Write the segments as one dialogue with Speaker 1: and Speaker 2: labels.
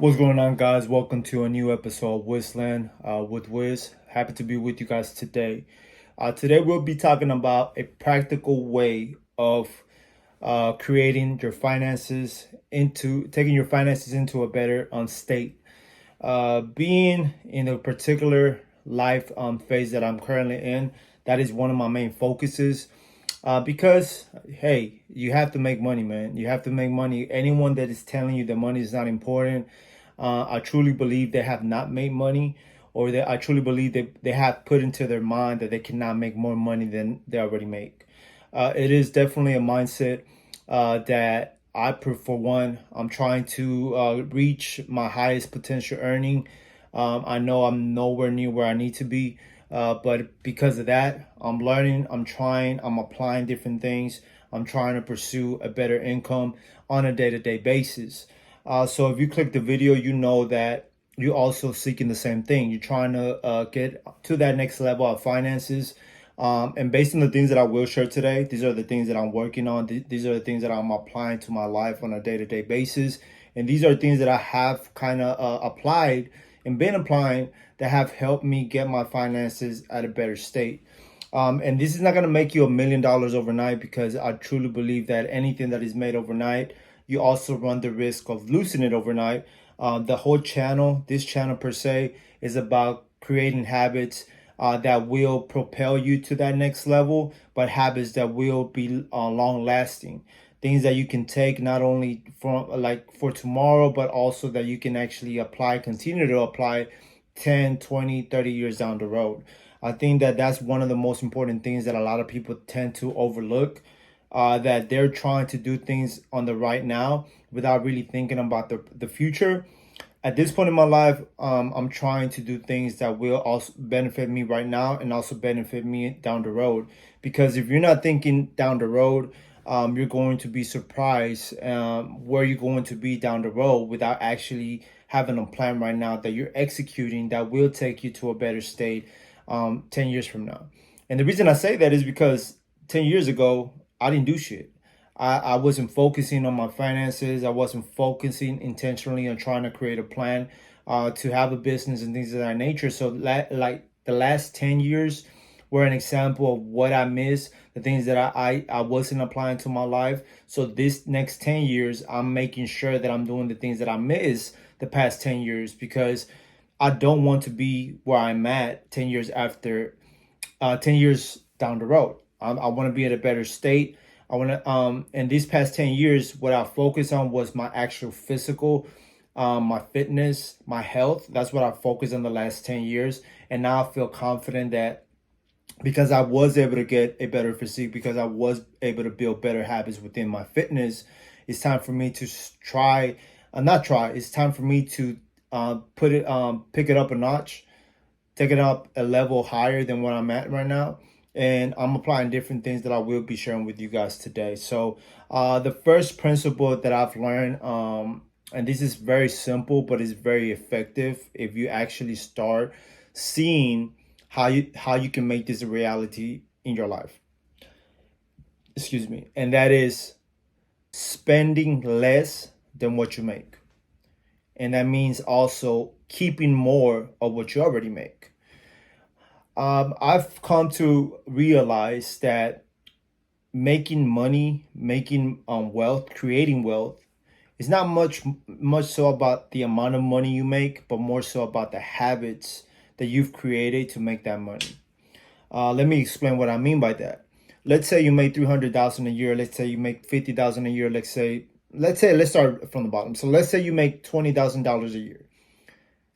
Speaker 1: What's going on, guys? Welcome to a new episode of WIZLAND with Wiz. Happy to be with you guys today. Today, we'll be talking about a practical way of creating your finances taking your finances into a better state. Being in a particular life phase that I'm currently in, that is one of my main focuses. Because hey, you have to make money, man. You have to make money. Anyone that is telling you that money is not important, I truly believe they have not made money, or that I truly believe that they have put into their mind that they cannot make more money than they already make. It is definitely a mindset that for one, I'm trying to reach my highest potential earning. I know I'm nowhere near where I need to be, but because of that, I'm learning, I'm trying, I'm applying different things. I'm trying to pursue a better income on a day-to-day basis. So if you click the video, you know that you're also seeking the same thing. You're trying to get to that next level of finances. And based on the things that I will share today, these are the things that I'm working on. These are the things that I'm applying to my life on a day-to-day basis. And these are things that I have kind of applied and been applying that have helped me get my finances at a better state. And this is not going to make you $1 million overnight, because I truly believe that anything that is made overnight, you also run the risk of losing it overnight. The whole channel, this channel per se, is about creating habits that will propel you to that next level, but habits that will be long lasting. Things that you can take not only from like for tomorrow, but also that you can actually continue to apply 10, 20, 30 years down the road. I think that that's one of the most important things that a lot of people tend to overlook, that they're trying to do things on the right now without really thinking about the future. At this point in my life, I'm trying to do things that will also benefit me right now and also benefit me down the road. Because if you're not thinking down the road, you're going to be surprised where you're going to be down the road without actually having a plan right now that you're executing that will take you to a better state 10 years from now. And the reason I say that is because 10 years ago, I didn't do shit. I wasn't focusing on my finances. I wasn't focusing intentionally on trying to create a plan to have a business and things of that nature. So like the last 10 years were an example of what I missed, the things that I wasn't applying to my life. So this next 10 years, I'm making sure that I'm doing the things that I missed the past 10 years, because I don't want to be where I'm at 10 years after, 10 years down the road. I want to be in a better state. I want to, in these past 10 years, what I focused on was my actual physical, my fitness, my health. That's what I focused on the last 10 years. And now I feel confident that because I was able to get a better physique, because I was able to build better habits within my fitness, it's time for me to not try, it's time for me to pick it up a notch, take it up a level higher than what I'm at right now. And I'm applying different things that I will be sharing with you guys today. So the first principle that I've learned, and this is very simple, but it's very effective if you actually start seeing how you can make this a reality in your life. Excuse me. And that is spending less than what you make. And that means also keeping more of what you already make. I've come to realize that making money, making wealth, creating wealth is not much so about the amount of money you make, but more so about the habits that you've created to make that money. Let me explain what I mean by that. Let's say you make 300,000 a year. Let's say you make 50,000 a year. Let's start from the bottom. So let's say you make $20,000 a year.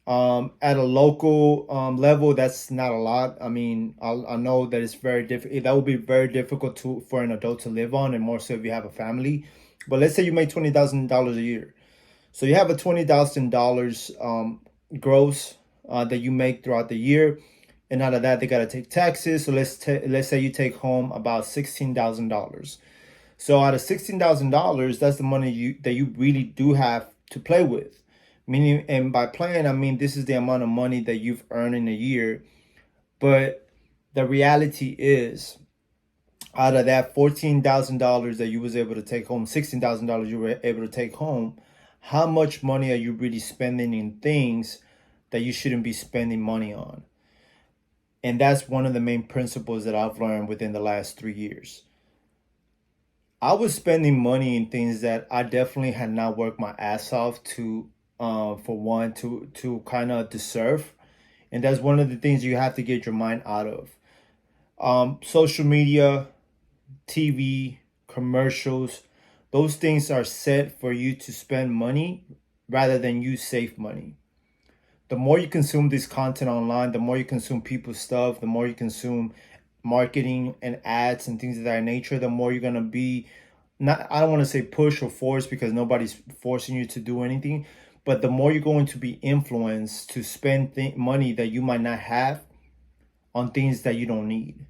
Speaker 1: At a local level, that's not a lot. I mean, I know that it's very difficult. That would be very difficult for an adult to live on, and more so if you have a family. But let's say you make $20,000 a year. So you have a $20,000 gross that you make throughout the year, and out of that they got to take taxes. So let's say you take home about $16,000. So out of $16,000, that's the money that you really do have to play with. Meaning, and by playing, I mean this is the amount of money that you've earned in a year. But the reality is, out of that $14,000 that you was able to take home, $16,000 you were able to take home, how much money are you really spending in things that you shouldn't be spending money on? And that's one of the main principles that I've learned within the last 3 years. I was spending money in things that I definitely had not worked my ass off to, for one, to kind of deserve, and that's one of the things you have to get your mind out of. Social media, TV, commercials, those things are set for you to spend money rather than you save money. The more you consume this content online, the more you consume people's stuff, the more you consume marketing and ads and things of that nature, the more you're gonna be, not, I don't want to say push or force because nobody's forcing you to do anything, but the more you're going to be influenced to spend money that you might not have on things that you don't need.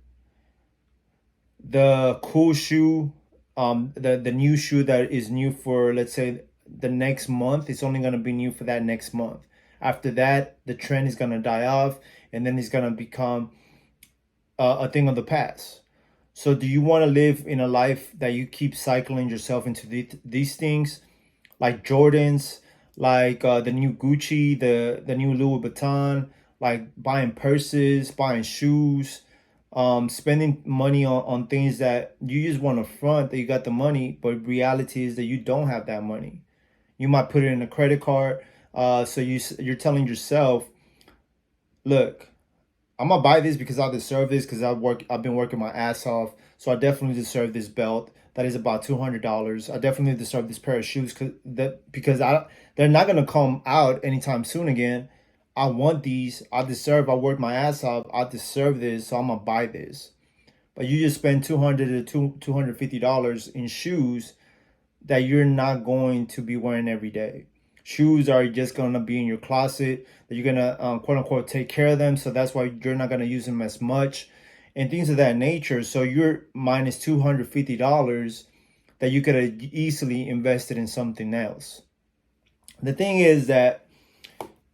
Speaker 1: The cool shoe, the new shoe that is new for, let's say, the next month, it's only going to be new for that next month. After that, the trend is going to die off, and then it's going to become a thing of the past. So do you want to live in a life that you keep cycling yourself into these things, like Jordans, like the new Gucci, the new Louis Vuitton, like buying purses, buying shoes, spending money on things that you just want to front that you got the money, but reality is that you don't have that money. You might put it in a credit card. So you're telling yourself, look, I'm gonna buy this because I deserve this because I've been working my ass off. So I definitely deserve this belt that is about $200. I definitely deserve this pair of shoes because they're not gonna come out anytime soon again. I want these. I worked my ass off. I deserve this, so I'm gonna buy this. But you just spend $200 to $250 in shoes that you're not going to be wearing every day. Shoes are just gonna be in your closet that you're gonna quote unquote take care of them. So that's why you're not gonna use them as much and things of that nature. So you're minus $250 that you could have easily invested in something else. The thing is that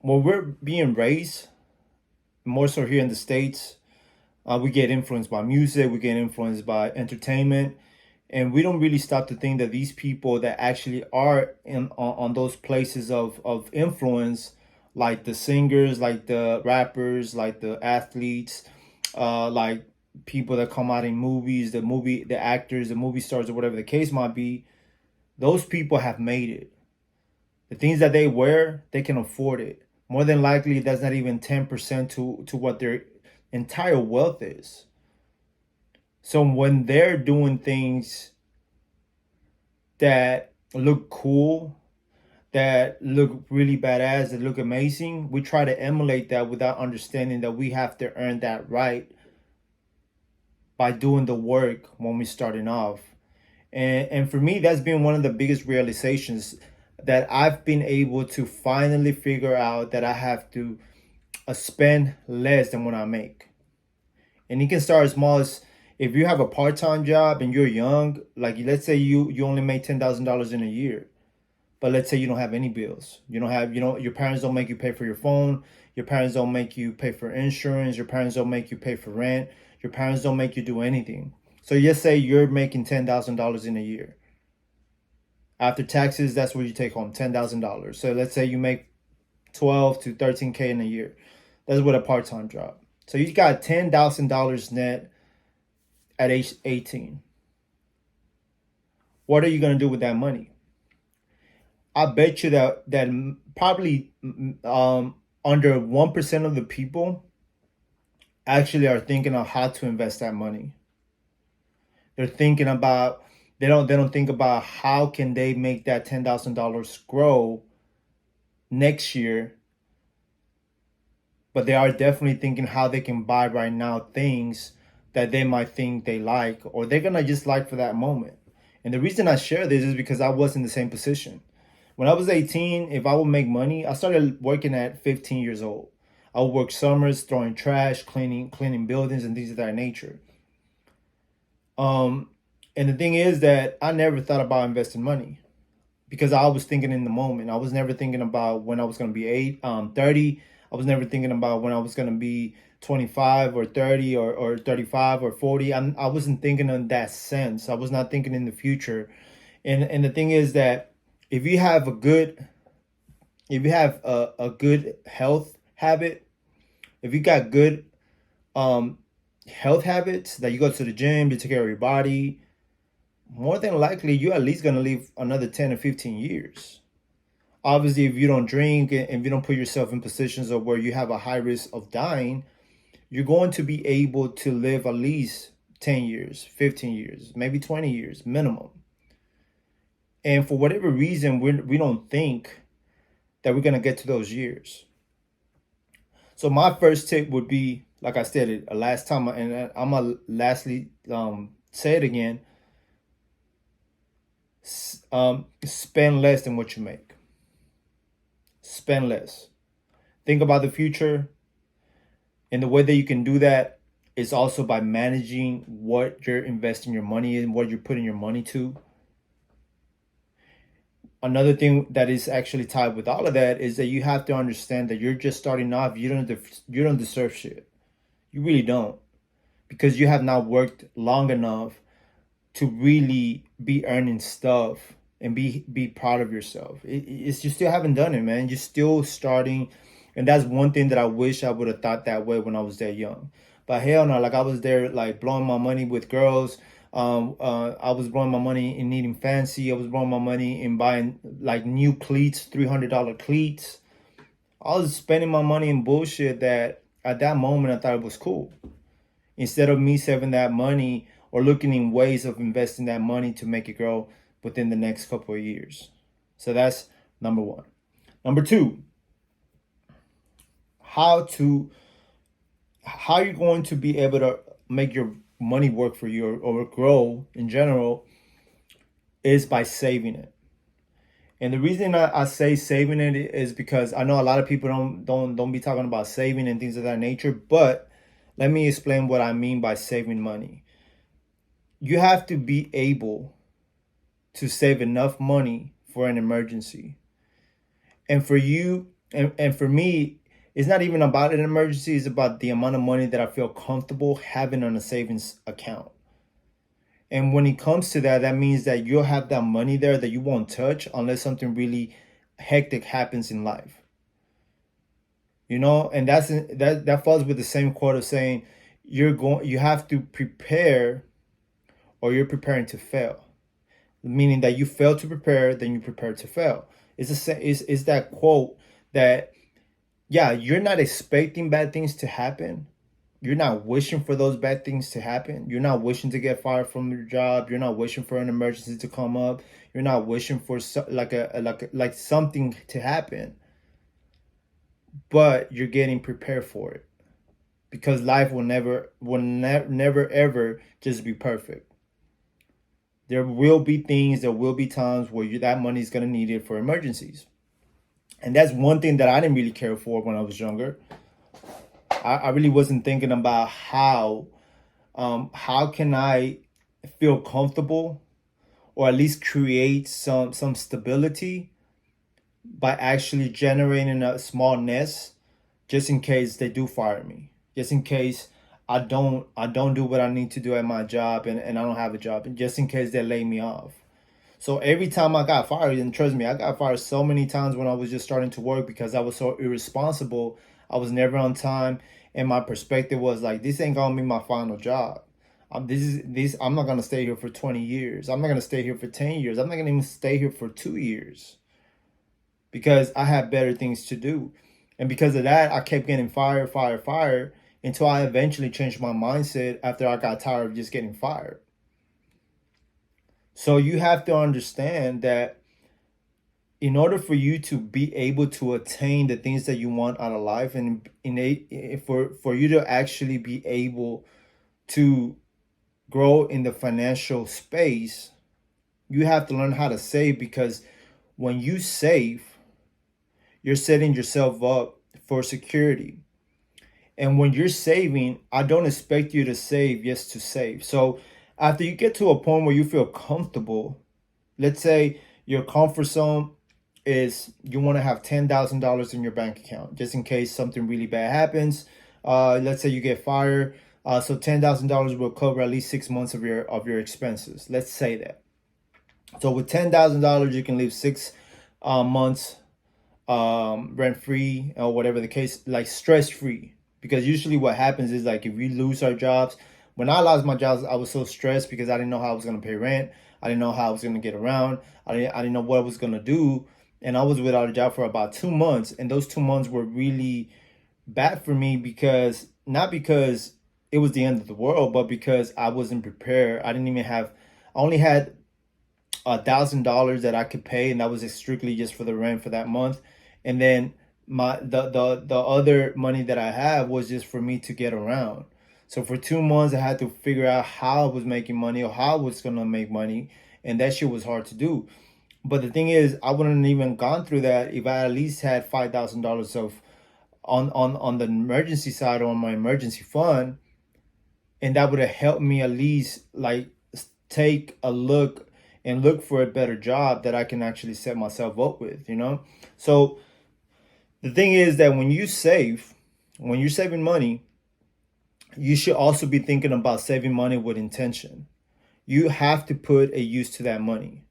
Speaker 1: when we're being raised, more so here in the States, we get influenced by music, we get influenced by entertainment, and we don't really stop to think that these people that actually are on those places of influence, like the singers, like the rappers, like the athletes, like people that come out in movies, the actors, the movie stars, or whatever the case might be, those people have made it. The things that they wear, they can afford it. More than likely, that's not even 10% to what their entire wealth is. So when they're doing things that look cool, that look really badass, that look amazing, we try to emulate that without understanding that we have to earn that right by doing the work when we're starting off. And for me, that's been one of the biggest realizations that I've been able to finally figure out that I have to spend less than what I make. And it can start as small as, if you have a part-time job and you're young, like let's say you only make $10,000 in a year, but let's say you don't have any bills. You don't have, your parents don't make you pay for your phone. Your parents don't make you pay for insurance. Your parents don't make you pay for rent. Your parents don't make you do anything. So just say you're making $10,000 in a year. After taxes, that's what you take home, $10,000. So let's say you make 12 to 13K in a year. That's with a part-time job. So you got $10,000 net at age 18. What are you going to do with that money? I bet you that probably under 1% of the people actually are thinking of how to invest that money. They're thinking about, they don't think about how can they make that $10,000 grow next year, but they are definitely thinking how they can buy right now things that they might think they like, or they're gonna just like for that moment. And the reason I share this is because I was in the same position. When I was 18, if I would make money, I started working at 15 years old. I would work summers, throwing trash, cleaning buildings and things of that nature. And the thing is that I never thought about investing money because I was thinking in the moment. I was never thinking about when I was going to be 30. I was never thinking about when I was going to be 25 or 30 or 35 or 40. I wasn't thinking in that sense. I was not thinking in the future. And the thing is that if you have a good if you have a good health habit, if you got good um, health habits, that you go to the gym, you take care of your body, more than likely you're at least gonna live another 10 or 15 years. Obviously, if you don't drink and if you don't put yourself in positions of where you have a high risk of dying, you're going to be able to live at least 10 years, 15 years, maybe 20 years minimum. And for whatever reason, we don't think that we're going to get to those years. So my first tip would be, like I said it last time, and I'm going to lastly say it again, spend less than what you make. Spend less. Think about the future. And the way that you can do that is also by managing what you're investing your money in, what you're putting your money to. Another thing that is actually tied with all of that is that you have to understand that you're just starting off. You don't deserve shit. You really don't, because you have not worked long enough to really be earning stuff and be proud of yourself. It's you still haven't done it, man. You're still starting, and that's one thing that I wish I would have thought that way when I was that young. But hell no, like I was there like blowing my money with girls. I was blowing my money in eating fancy. I was blowing my money in buying like new cleats, $300 cleats. I was spending my money in bullshit that at that moment I thought it was cool. Instead of me saving that money or looking in ways of investing that money to make it grow within the next couple of years. So that's number one. Number two, how you're going to be able to make your money work for you, or grow in general, is by saving it. And the reason I say saving it is because I know a lot of people don't be talking about saving and things of that nature, but let me explain what I mean by saving money. You have to be able to save enough money for an emergency. And for you and for me, it's not even about an emergency, it's about the amount of money that I feel comfortable having on a savings account. And when it comes to that, that means that you'll have that money there that you won't touch unless something really hectic happens in life. You know, and that falls with the same quote of saying you have to prepare, or you're preparing to fail. Meaning that you fail to prepare, then you prepare to fail. It's that quote that, yeah, you're not expecting bad things to happen. You're not wishing for those bad things to happen. You're not wishing to get fired from your job. You're not wishing for an emergency to come up. You're not wishing for like something to happen. But you're getting prepared for it, because life never ever just be perfect. There will be things, there will be times where that money is going to need it for emergencies. And that's one thing that I didn't really care for when I was younger. I really wasn't thinking about how can I feel comfortable, or at least create some stability by actually generating a small nest, just in case they do fire me, just in case I don't do what I need to do at my job, and I don't have a job, and just in case they lay me off. So every time I got fired, and trust me, I got fired so many times when I was just starting to work because I was so irresponsible. I was never on time, and my perspective was like, this ain't gonna be my final job. I'm not gonna stay here for 20 years. I'm not gonna stay here for 10 years. I'm not gonna even stay here for 2 years, because I have better things to do. And because of that, I kept getting fired until I eventually changed my mindset after I got tired of just getting fired. So you have to understand that in order for you to be able to attain the things that you want out of life, and for you to actually be able to grow in the financial space, you have to learn how to save, because when you save, you're setting yourself up for security. And when you're saving, I don't expect you to save just to save. So after you get to a point where you feel comfortable, let's say your comfort zone is you want to have $10,000 in your bank account, just in case something really bad happens. Let's say you get fired. So $10,000 will cover at least 6 months of your expenses. Let's say that. So with $10,000, you can live 6 months rent free or whatever the case, like stress free. Because usually what happens is like if we lose our jobs, when I lost my jobs, I was so stressed because I didn't know how I was gonna pay rent. I didn't know how I was gonna get around. I didn't know what I was gonna do, and I was without a job for about 2 months. And those 2 months were really bad for me because not because it was the end of the world, but because I wasn't prepared. I didn't even have. I only had $1,000 that I could pay, and that was strictly just for the rent for that month. And then the other money that I had was just for me to get around. So for 2 months, I had to figure out how I was making money or how I was gonna make money, and that shit was hard to do. But the thing is, I wouldn't even gone through that if I at least had $5,000 of on the emergency side or on my emergency fund, and that would have helped me at least like take a look and look for a better job that I can actually set myself up with, you know? So the thing is that when you save, when you're saving money, you should also be thinking about saving money with intention. You have to put a use to that money.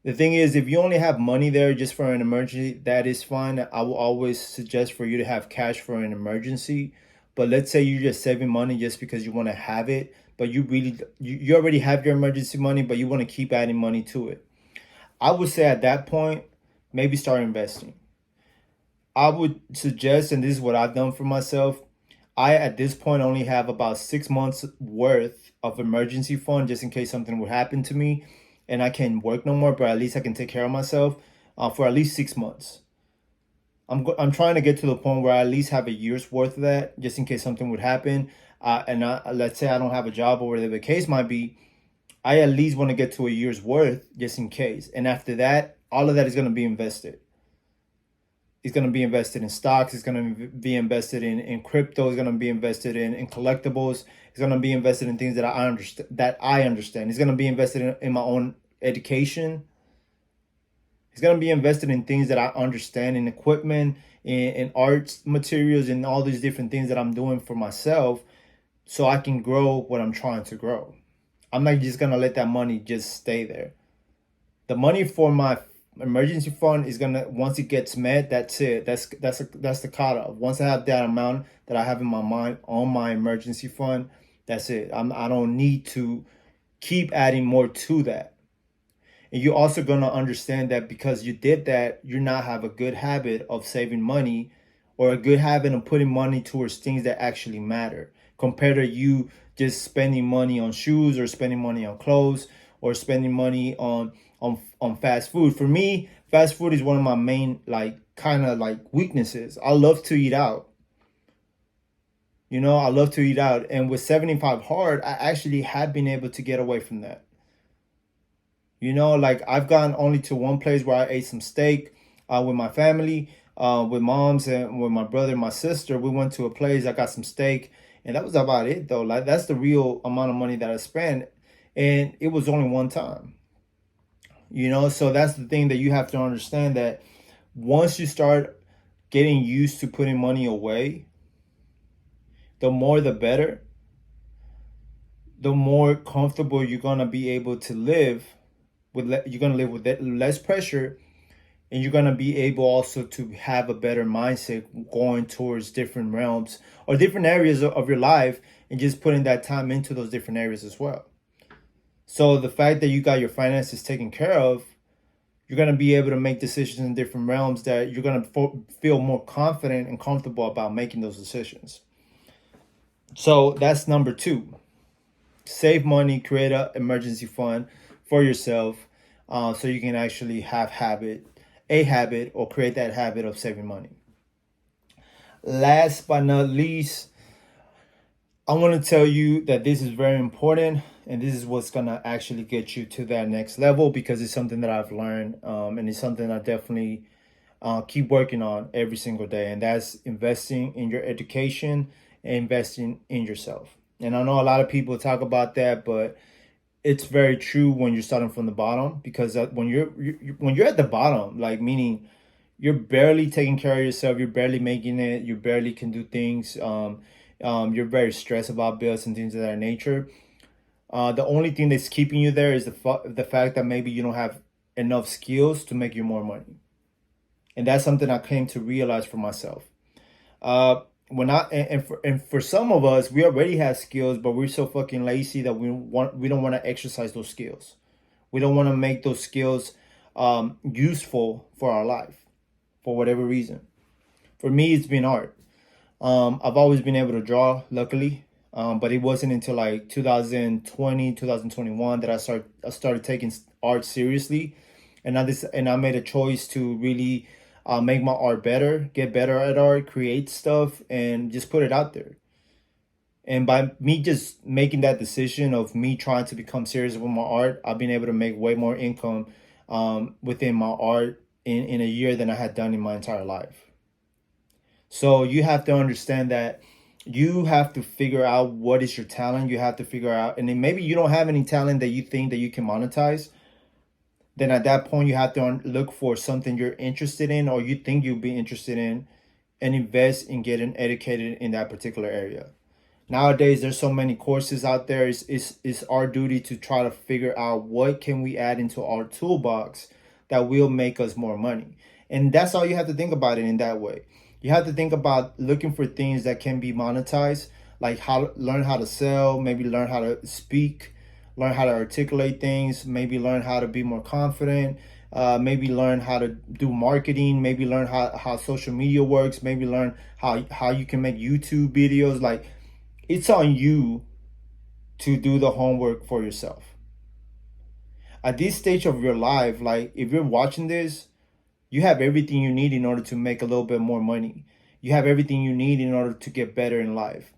Speaker 1: The thing is, if you only have money there just for an emergency, that is fine. I will always suggest for you to have cash for an emergency. But let's say you're just saving money just because you want to have it, but you already have your emergency money, but you want to keep adding money to it. I would say at that point, maybe start investing. I would suggest, and this is what I've done for myself, I at this point only have about 6 months worth of emergency fund just in case something would happen to me and I can't work no more, but at least I can take care of myself for at least 6 months. I'm trying to get to the point where I at least have a year's worth of that just in case something would happen. Let's say I don't have a job or whatever the case might be, I at least want to get to a year's worth just in case. And after that, all of that is going to be invested. It's going to be invested in stocks. It's going to be invested in crypto. It's going to be invested in collectibles. It's going to be invested in things that I understand. It's going to be invested in my own education. It's going to be invested in things that I understand, in equipment, in arts materials, and all these different things that I'm doing for myself so I can grow what I'm trying to grow. I'm not just going to let that money just stay there. The money for my emergency fund is gonna, once it gets met, that's it. That's the cutoff. Once I have that amount that I have in my mind on my emergency fund, that's it. I don't need to keep adding more to that. And you're also gonna understand that because you did that, you now have a good habit of saving money or a good habit of putting money towards things that actually matter compared to you just spending money on shoes or spending money on clothes or spending money on fast food. For me, fast food is one of my main like kind of like weaknesses. I love to eat out. You know, I love to eat out. And with 75 hard, I actually have been able to get away from that. You know, like I've gone only to one place where I ate some steak with my family, with moms and with my brother and my sister. We went to a place, I got some steak, and that was about it though. Like that's the real amount of money that I spent. And it was only one time. You know, so that's the thing that you have to understand, that once you start getting used to putting money away, the more the better, the more comfortable you're going to be able to live with. You're going to live with less pressure, and you're going to be able also to have a better mindset going towards different realms or different areas of your life, and just putting that time into those different areas as well. So the fact that you got your finances taken care of, you're going to be able to make decisions in different realms that you're going to feel more confident and comfortable about making those decisions. So that's number 2. Save money, create an emergency fund for yourself, so you can actually have a habit or create that habit of saving money. Last but not least, I want to tell you that this is very important, and this is what's going to actually get you to that next level, because it's something that I've learned, and it's something I definitely keep working on every single day, and that's investing in your education and investing in yourself. And I know a lot of people talk about that, but it's very true when you're starting from the bottom, because when you're at the bottom, like meaning you're barely taking care of yourself, you're barely making it, you barely can do things. You're very stressed about bills and things of that nature. The only thing that's keeping you there is the fact that maybe you don't have enough skills to make you more money. And that's something I came to realize for myself. Uh, when I and for some of us, we already have skills, but we're so fucking lazy that we don't want to exercise those skills. We don't want to make those skills useful for our life for whatever reason. For me, it's been art. I've always been able to draw, luckily, but it wasn't until like 2020, 2021 that I started taking art seriously, and I made a choice to really make my art better, get better at art, create stuff, and just put it out there. And by me just making that decision of me trying to become serious with my art, I've been able to make way more income within my art in a year than I had done in my entire life. So you have to understand that you have to figure out what is your talent. You have to figure out, and then maybe you don't have any talent that you think that you can monetize. Then at that point, you have to look for something you're interested in or you think you'll be interested in and invest in getting educated in that particular area. Nowadays, there's so many courses out there. It's our duty to try to figure out what can we add into our toolbox that will make us more money. And that's all you have to think about it in that way. You have to think about looking for things that can be monetized, like learn how to sell, maybe learn how to speak, learn how to articulate things, maybe learn how to be more confident, maybe learn how to do marketing, maybe learn how social media works, maybe learn how you can make YouTube videos. Like, it's on you to do the homework for yourself. At this stage of your life, like if you're watching this, you have everything you need in order to make a little bit more money. You have everything you need in order to get better in life.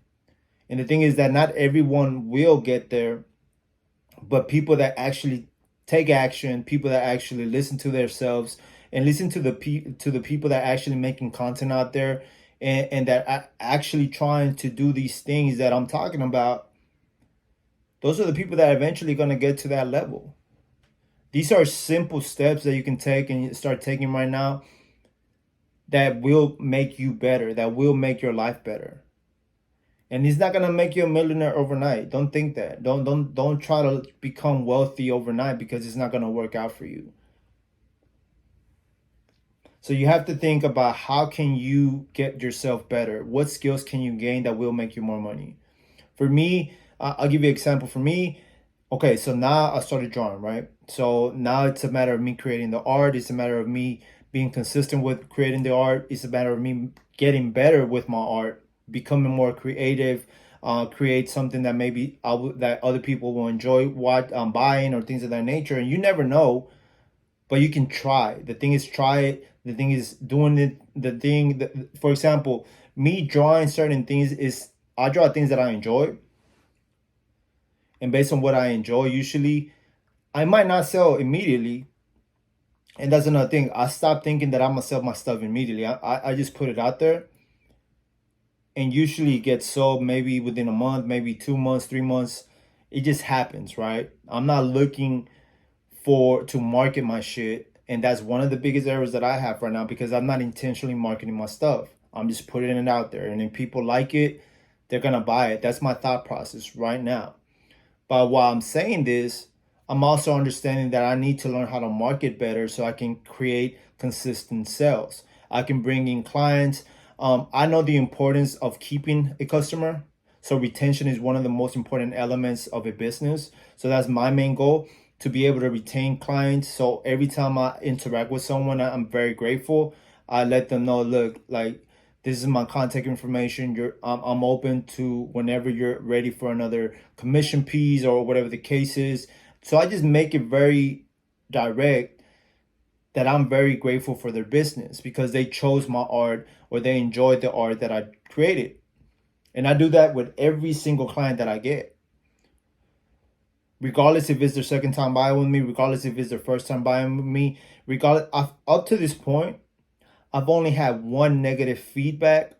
Speaker 1: And the thing is that not everyone will get there, but people that actually take action, people that actually listen to themselves and listen to the people that actually making content out there and that are actually trying to do these things that I'm talking about, those are the people that are eventually going to get to that level. These are simple steps that you can take and start taking right now that will make you better, that will make your life better. And it's not gonna make you a millionaire overnight. Don't think that. Don't try to become wealthy overnight because it's not gonna work out for you. So you have to think about how can you get yourself better? What skills can you gain that will make you more money? For me, I'll give you an example. For me, okay, so now I started drawing, right? So now it's a matter of me creating the art. It's a matter of me being consistent with creating the art. It's a matter of me getting better with my art, becoming more creative, create something that maybe that other people will enjoy what I'm buying or things of that nature. And you never know, but you can try. The thing is, try it. The thing is, doing it. The thing, that, for example, me drawing certain things is I draw things that I enjoy, and based on what I enjoy, usually I might not sell immediately. And that's another thing. I stopped thinking that I'm gonna sell my stuff immediately. I just put it out there, and usually it gets sold maybe within a month, maybe 2 months, 3 months. It just happens, right? I'm not looking to market my shit, and that's one of the biggest errors that I have right now because I'm not intentionally marketing my stuff. I'm just putting it out there, and if people like it, they're gonna buy it. That's my thought process right now. But while I'm saying this, I'm also understanding that I need to learn how to market better so I can create consistent sales. I can bring in clients. I know the importance of keeping a customer. So retention is one of the most important elements of a business. So that's my main goal, to be able to retain clients. So every time I interact with someone, I'm very grateful. I let them know, look, like, this is my contact information. I'm open to whenever you're ready for another commission piece or whatever the case is. So I just make it very direct that I'm very grateful for their business because they chose my art or they enjoyed the art that I created. And I do that with every single client that I get. Regardless if it's their second time buying with me, regardless if it's their first time buying with me, regardless, up to this point, I've only had one negative feedback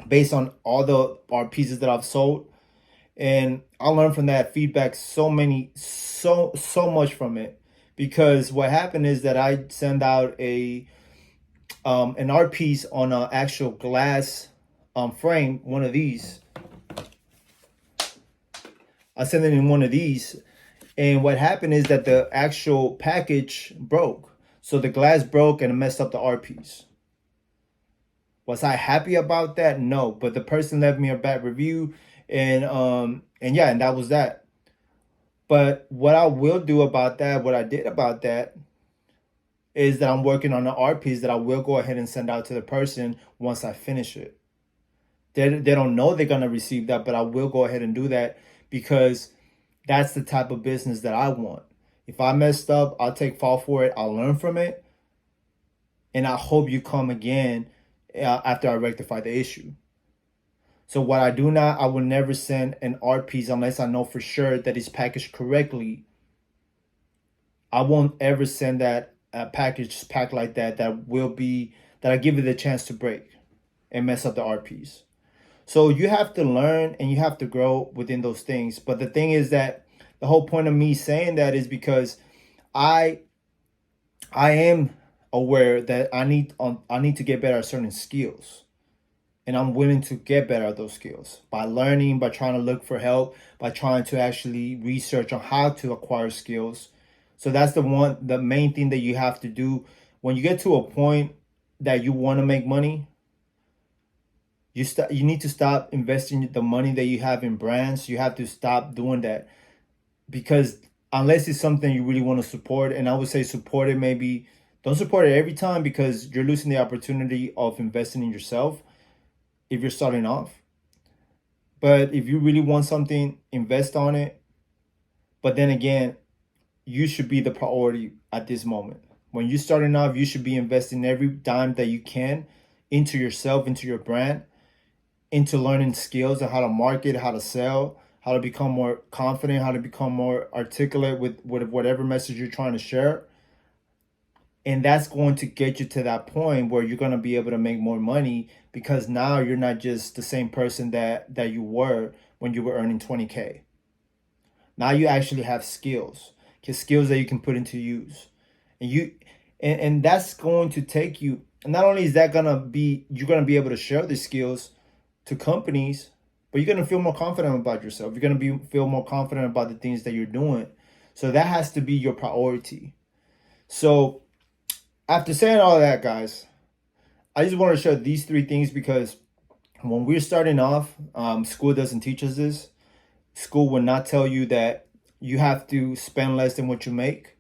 Speaker 1: based on all the art pieces that I've sold. And I learned from that feedback so much from it. Because what happened is that I send out an art piece on an actual glass frame, one of these. I sent it in one of these. And what happened is that the actual package broke. So the glass broke and it messed up the art piece. Was I happy about that? No, but the person left me a bad review, and yeah, and that was that. But what I will do about that, what I did about that, is that I'm working on an art piece that I will go ahead and send out to the person once I finish it. They don't know they're gonna receive that, but I will go ahead and do that because that's the type of business that I want. If I messed up, I'll take fall for it. I'll learn from it, and I hope you come again after I rectify the issue. So what I do now, I will never send an art piece unless I know for sure that it's packaged correctly. I won't ever send that package packed like that that I give it the chance to break and mess up the art piece. So you have to learn and you have to grow within those things. But the thing is that the whole point of me saying that is because I I am aware that I need to get better at certain skills. And I'm willing to get better at those skills by learning, by trying to look for help, by trying to actually research on how to acquire skills. So that's the main thing that you have to do when you get to a point that you want to make money. You need to stop investing the money that you have in brands. You have to stop doing that because unless it's something you really want to support, and I would say support it, maybe don't support it every time because you're losing the opportunity of investing in yourself if you're starting off. But if you really want something, invest on it. But then again, you should be the priority at this moment. When you're starting off, you should be investing every dime that you can into yourself, into your brand, into learning skills on how to market, how to sell, how to become more confident, how to become more articulate with whatever message you're trying to share. And that's going to get you to that point where you're going to be able to make more money because now you're not just the same person that you were when you were earning 20K. Now you actually have skills, skills that you can put into use. And that's going to take you, not only is that going to be, you're going to be able to share the skills to companies, but you're going to feel more confident about yourself. You're going to feel more confident about the things that you're doing. So that has to be your priority. So after saying all that, guys, I just want to share these three things because when we're starting off, school doesn't teach us this. School will not tell you that you have to spend less than what you make.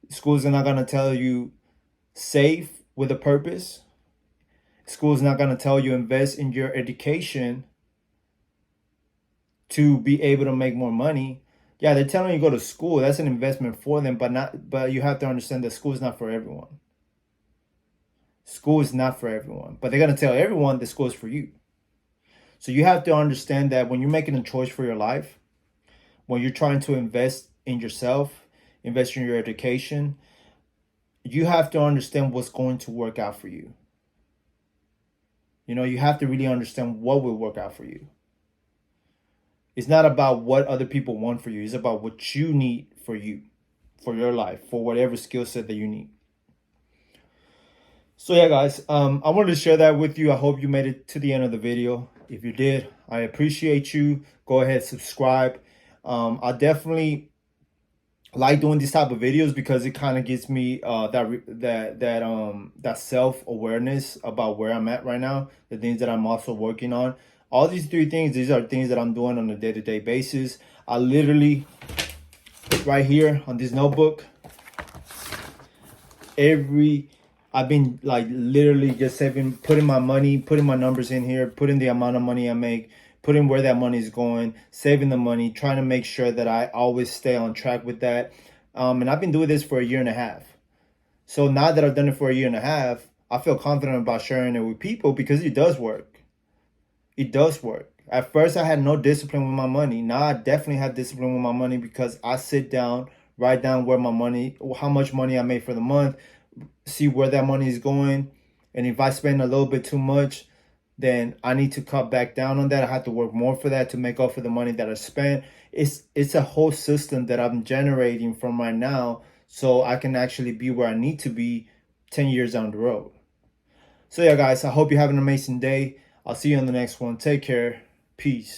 Speaker 1: Schools are not going to tell you save with a purpose. School is not going to tell you invest in your education to be able to make more money. Yeah, they're telling you go to school. That's an investment for them, but you have to understand that school is not for everyone. School is not for everyone, but they're going to tell everyone that school is for you. So you have to understand that when you're making a choice for your life, when you're trying to invest in yourself, invest in your education, you have to understand what's going to work out for you. You know, you have to really understand what will work out for you. It's not about what other people want for you. It's about what you need for you, for your life, for whatever skill set that you need. So yeah, guys, I wanted to share that with you. I hope you made it to the end of the video. If you did, I appreciate you. Go ahead, subscribe. I definitely like doing these type of videos because it kind of gives me that self-awareness about where I'm at right now, the things that I'm also working on. All these three things, these are things that I'm doing on a day-to-day basis. I literally, right here on this notebook, I've been like literally just saving, putting my money, putting my numbers in here, putting the amount of money I make, putting where that money is going, saving the money, trying to make sure that I always stay on track with that. And I've been doing this for a year and a half. So now that I've done it for a year and a half, I feel confident about sharing it with people because it does work. It does work. At first, I had no discipline with my money. Now I definitely have discipline with my money because I sit down, write down where my money, how much money I made for the month, see where that money is going. And if I spend a little bit too much, then I need to cut back down on that. I have to work more for that to make up for the money that I spent. It's a whole system that I'm generating from right now so I can actually be where I need to be 10 years down the road. So yeah, guys, I hope you have an amazing day. I'll see you on the next one. Take care. Peace.